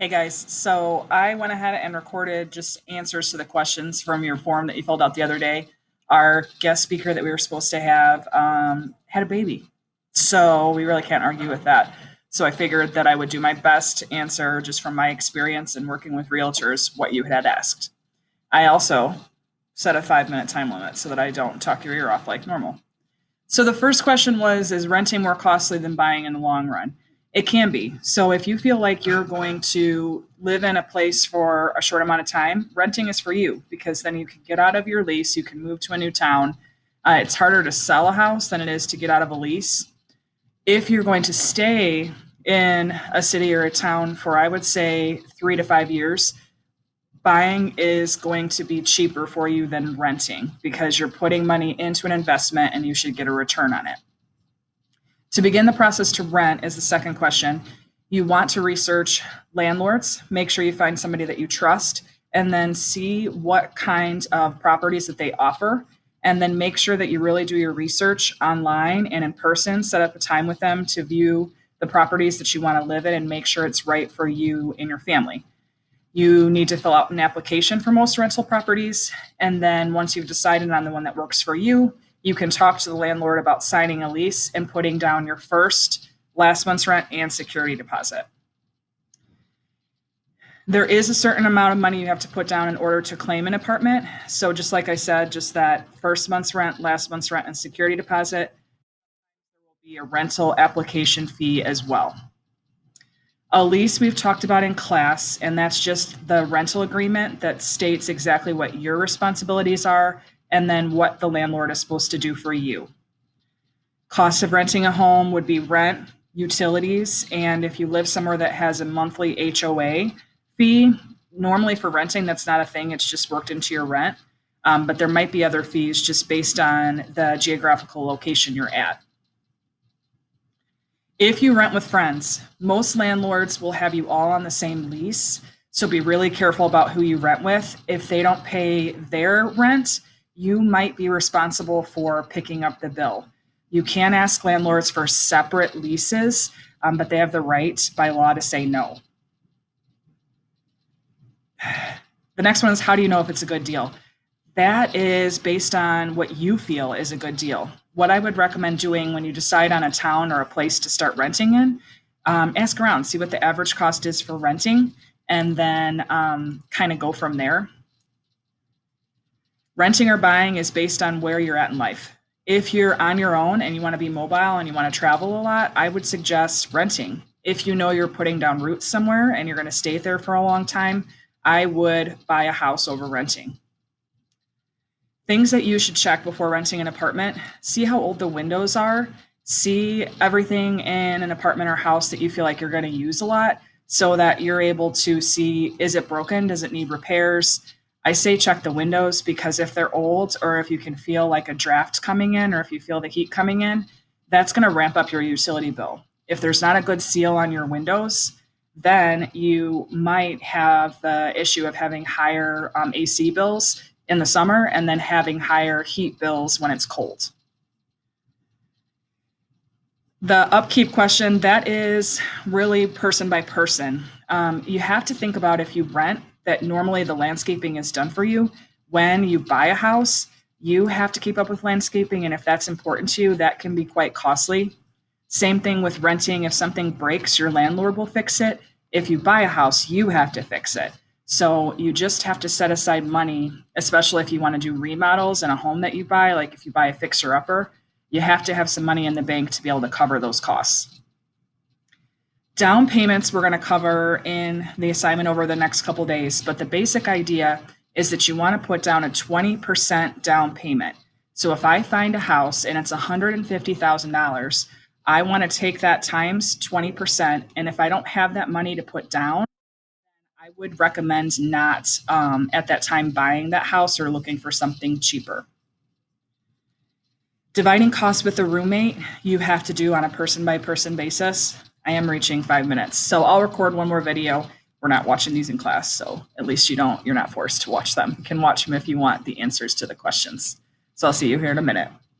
Hey guys, so I went ahead and recorded just answers to the questions from your form that you filled out the other day. Our guest speaker that we were supposed to have had a baby, so we really can't argue with that. So I figured that I would do my best to answer just from my experience in working with realtors what you had asked. I also set a 5 minute time limit so that I don't talk your ear off like normal. So the first question was, is renting more costly than buying in the long run? It can be. So if you feel like you're going to live in a place for a short amount of time, renting is for you because then you can get out of your lease, you can move to a new town. It's harder to sell a house than it is to get out of a lease. If you're going to stay in a city or a town for, I would say, 3 to 5 years, buying is going to be cheaper for you than renting because you're putting money into an investment and you should get a return on it. To begin the process to rent is the second question. You want to research landlords, make sure you find somebody that you trust, and then see what kind of properties that they offer. And then make sure that you really do your research online and in person, set up a time with them to view the properties that you want to live in and make sure it's right for you and your family. You need to fill out an application for most rental properties. And then once you've decided on the one that works for you, you can talk to the landlord about signing a lease and putting down your first, last month's rent, and security deposit. There is a certain amount of money you have to put down in order to claim an apartment. So just like I said, just that first month's rent, last month's rent, and security deposit. There will be a rental application fee as well. A lease we've talked about in class, and that's just the rental agreement that states exactly what your responsibilities are and then what the landlord is supposed to do for you. Cost of renting a home would be rent, utilities, and if you live somewhere that has a monthly HOA fee, normally for renting, that's not a thing, it's just worked into your rent. But there might be other fees just based on the geographical location you're at. If you rent with friends, most landlords will have you all on the same lease. So be really careful about who you rent with. If they don't pay their rent, you might be responsible for picking up the bill. You can ask landlords for separate leases, but they have the right by law to say no. The next one is, how do you know if it's a good deal? That is based on what you feel is a good deal. What I would recommend doing when you decide on a town or a place to start renting in, ask around, see what the average cost is for renting, and then kind of go from there. Renting or buying is based on where you're at in life. If you're on your own and you want to be mobile and you want to travel a lot, I would suggest renting. If you know you're putting down roots somewhere and you're going to stay there for a long time, I would buy a house over renting. Things that you should check before renting an apartment: see how old the windows are, see everything in an apartment or house that you feel like you're going to use a lot so that you're able to see, is it broken? Does it need repairs? I say check the windows because if they're old or if you can feel like a draft coming in or if you feel the heat coming in, that's going to ramp up your utility bill. If there's not a good seal on your windows, then you might have the issue of having higher AC bills in the summer and then having higher heat bills when it's cold. The upkeep question, that is really person by person. You have to think about, if you rent, that normally the landscaping is done for you. When you buy a house, you have to keep up with landscaping, and if that's important to you, that can be quite costly. Same thing with renting. If something breaks, your landlord will fix it. If you buy a house, you have to fix it. So you just have to set aside money, especially if you want to do remodels in a home that you buy, like if you buy a fixer-upper, you have to have some money in the bank to be able to cover those costs. Down payments we're going to cover in the assignment over the next couple of days, but the basic idea is that you want to put down a 20% down payment. So if I find a house and it's $150,000, I want to take that times 20%. And if I don't have that money to put down, I would recommend not at that time buying that house or looking for something cheaper. Dividing costs with a roommate, you have to do on a person by person basis. I am reaching 5 minutes, so I'll record one more video. We're not watching these in class, so at least you're not forced to watch them. You can watch them if you want the answers to the questions. So I'll see you here in a minute.